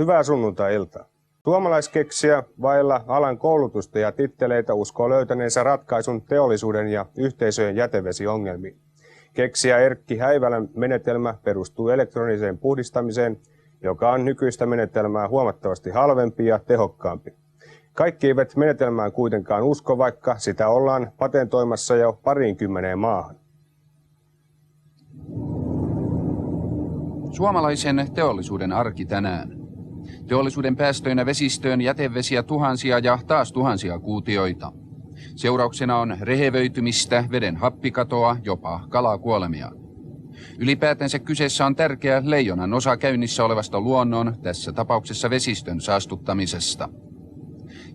Hyvää sunnuntai-iltaa. Suomalaiskeksijä vailla alan koulutusta ja titteleitä uskoo löytäneensä ratkaisun teollisuuden ja yhteisöjen jätevesiongelmiin. Keksijä Erkki Häivälän menetelmä perustuu elektroniseen puhdistamiseen, joka on nykyistä menetelmää huomattavasti halvempi ja tehokkaampi. Kaikki eivät menetelmään kuitenkaan usko, vaikka sitä ollaan patentoimassa jo 20 maahan. Suomalaisen teollisuuden arki tänään. Teollisuuden päästöinä vesistöön jätevesiä tuhansia ja taas tuhansia kuutioita. Seurauksena on rehevöitymistä, veden happikatoa, jopa kalakuolemia. Ylipäätänsä kyseessä on tärkeä leijonan osa käynnissä olevasta luonnon, tässä tapauksessa vesistön saastuttamisesta.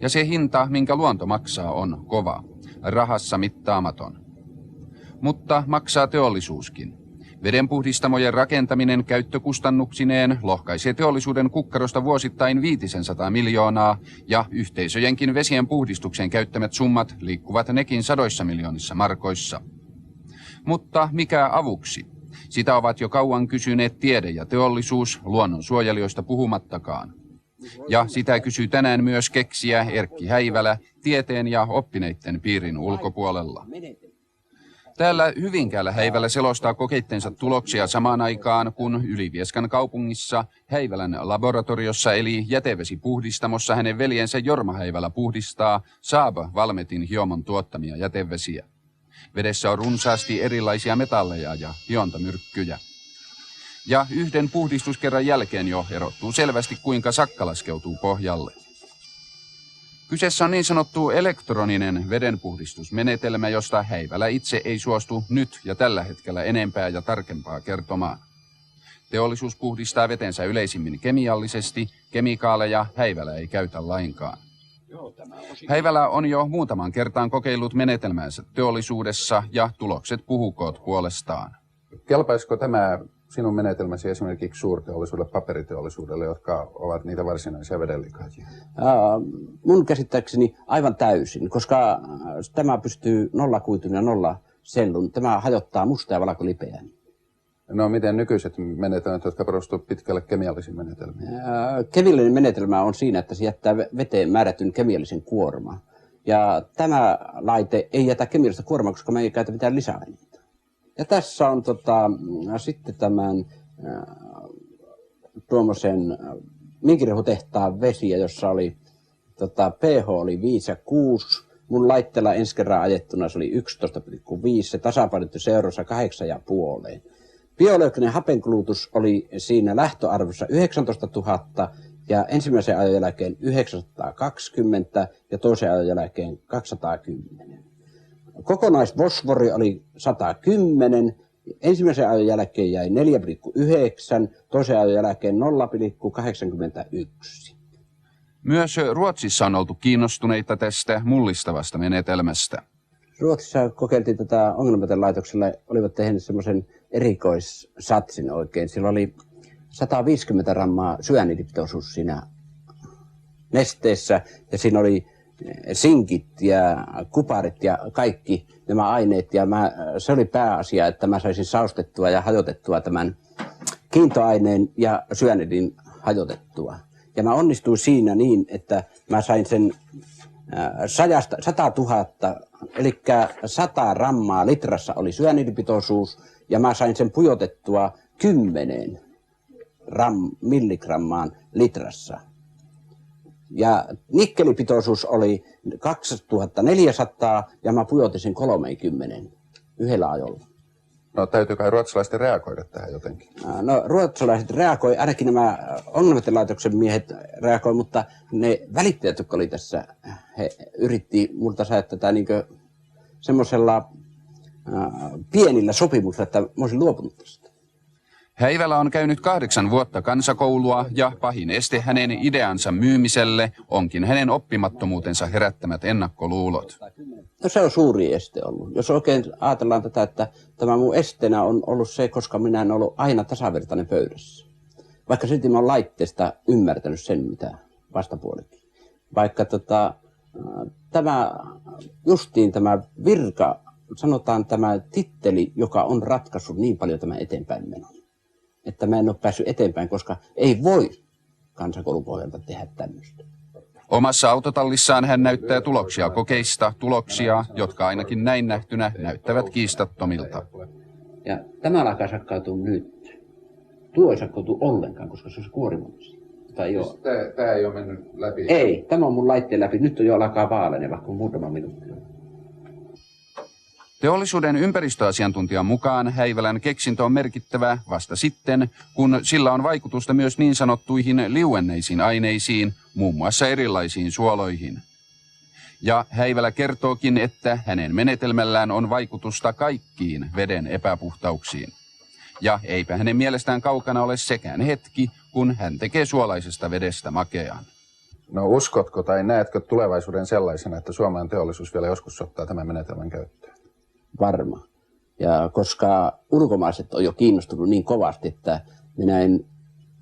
Ja se hinta, minkä luonto maksaa, on kova, rahassa mittaamaton. Mutta maksaa teollisuuskin. Vedenpuhdistamojen rakentaminen käyttökustannuksineen lohkaisee teollisuuden kukkarosta vuosittain 500 miljoonaa ja yhteisöjenkin vesien puhdistukseen käyttämät summat liikkuvat nekin sadoissa miljoonissa markoissa. Mutta mikä avuksi? Sitä ovat jo kauan kysyneet tiede ja teollisuus, luonnonsuojelijoista puhumattakaan. Ja sitä kysyy tänään myös keksijä Erkki Häivälä tieteen ja oppineiden piirin ulkopuolella. Täällä Hyvinkäällä Häivälä selostaa kokeittensa tuloksia samaan aikaan, kun Ylivieskan kaupungissa Häivälän laboratoriossa eli jätevesipuhdistamossa hänen veljensä Jorma Häivälä puhdistaa Saab-Valmetin hiomon tuottamia jätevesiä. Vedessä on runsaasti erilaisia metalleja ja hiontamyrkkyjä. Ja yhden puhdistuskerran jälkeen jo erottuu selvästi, kuinka sakka laskeutuu pohjalle. Kyseessä on niin sanottu elektroninen vedenpuhdistusmenetelmä, josta Häivälä itse ei suostu nyt ja tällä hetkellä enempää ja tarkempaa kertomaan. Teollisuus puhdistaa vetensä yleisimmin kemiallisesti, kemikaaleja Häivälä ei käytä lainkaan. Häivälä on jo muutaman kertaan kokeillut menetelmäänsä teollisuudessa ja tulokset puhukoot puolestaan. Kelpaisiko tämä sinun menetelmäsi esimerkiksi suurteollisuudelle, paperiteollisuudelle, jotka ovat niitä varsinaisia vedenlikaajia? Mun käsittääkseni aivan täysin, koska tämä pystyy nollakuitun ja nollasellun. Tämä hajottaa musta ja valkolipeää. No miten nykyiset menetelmät, jotka perustuvat pitkälle kemiallisiin menetelmiin? Kemiallinen menetelmä on siinä, että se jättää veteen määrätyn kemiallisen kuorman. Ja tämä laite ei jätä kemiallista kuormaa, koska me ei käytä mitään lisäaineita. Ja tässä on sitten tämän tuommoisen minkirehutehtaan vesiä, jossa oli pH oli 5 ja 6. Mun laitteella ensi kerran ajettuna se oli 11,5. Se tasapainottu seurassa 8,5. Biologinen hapenkulutus oli siinä lähtöarvossa 19 000 ja ensimmäisen ajon jälkeen 920 ja toisen ajon jälkeen 210. Kokonaisfosfori oli 110, ensimmäisen ajon jälkeen jäi 4,9, toisen ajon jälkeen 0,81. Myös Ruotsissa on oltu kiinnostuneita tästä mullistavasta menetelmästä. Ruotsissa kokeiltiin tätä ongelmatelaitoksella, olivat tehneet semmoisen erikoissatsin oikein. Sillä oli 150 grammaa syanidipitoisuus siinä nesteessä ja siinä oli sinkit ja kuparit ja kaikki nämä aineet. Ja se oli pääasia, että mä saisin saustettua ja hajotettua tämän kiintoaineen ja syanidin hajotettua. Ja mä onnistuin siinä niin, että mä sain sen 100 000, eli 100 grammaa litrassa oli syanidipitoisuus, ja mä sain sen pujotettua 10 milligrammaan litrassa. Ja nikkelipitoisuus oli 2400, ja mä pujotin sen 30 yhdellä ajolla. No täytyykö ruotsalaiset reagoida tähän jotenkin? No ruotsalaiset reagoi, ainakin nämä ongelmatelaitoksen miehet reagoi, mutta ne välittäjät, jotka oli tässä, he yritti multa saada tätä niinkö semmoisella pienillä sopimuksilla, että mä olisin luopunut tästä. Häivälä on käynyt 8 vuotta kansakoulua ja pahin este hänen ideansa myymiselle onkin hänen oppimattomuutensa herättämät ennakkoluulot. No se on suuri este ollut. Jos oikein ajatellaan tätä, että tämä mun esteenä on ollut se, koska minä en ollut aina tasavertainen pöydässä. Vaikka silti mä oon laitteesta ymmärtänyt sen, mitä vastapuolikin. Vaikka tämä virka, sanotaan tämä titteli, joka on ratkaissut niin paljon tämän eteenpäin menon. Että mä en ole päässyt eteenpäin, koska ei voi kansakoulun pohjalta tehdä tämmöistä. Omassa autotallissaan hän näyttää tuloksia kokeista, tuloksia, jotka ainakin näin nähtynä näyttävät kiistattomilta. Ja tämä alkaa sakkautua nyt. Tuo ei sakkautu ollenkaan, koska se on kuorimallisia. Tai joo. Tämä ei ole mennyt läpi? Ei, tämä on mun laitteen läpi. Nyt on jo alkaa vaalene, vaikka on muutama minuutti. Teollisuuden ympäristöasiantuntijan mukaan Häivälän keksintö on merkittävä vasta sitten, kun sillä on vaikutusta myös niin sanottuihin liuenneisiin aineisiin, muun muassa erilaisiin suoloihin. Ja Häivälä kertookin, että hänen menetelmällään on vaikutusta kaikkiin veden epäpuhtauksiin. Ja eipä hänen mielestään kaukana ole sekään hetki, kun hän tekee suolaisesta vedestä makean. No uskotko tai näetkö tulevaisuuden sellaisena, että suomalainen teollisuus vielä joskus ottaa tämän menetelmän käyttöön? Varma. Ja koska ulkomaiset on jo kiinnostunut niin kovasti, että minä en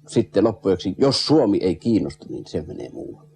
sitten loppujen, jos Suomi ei kiinnostu, niin se menee muualle.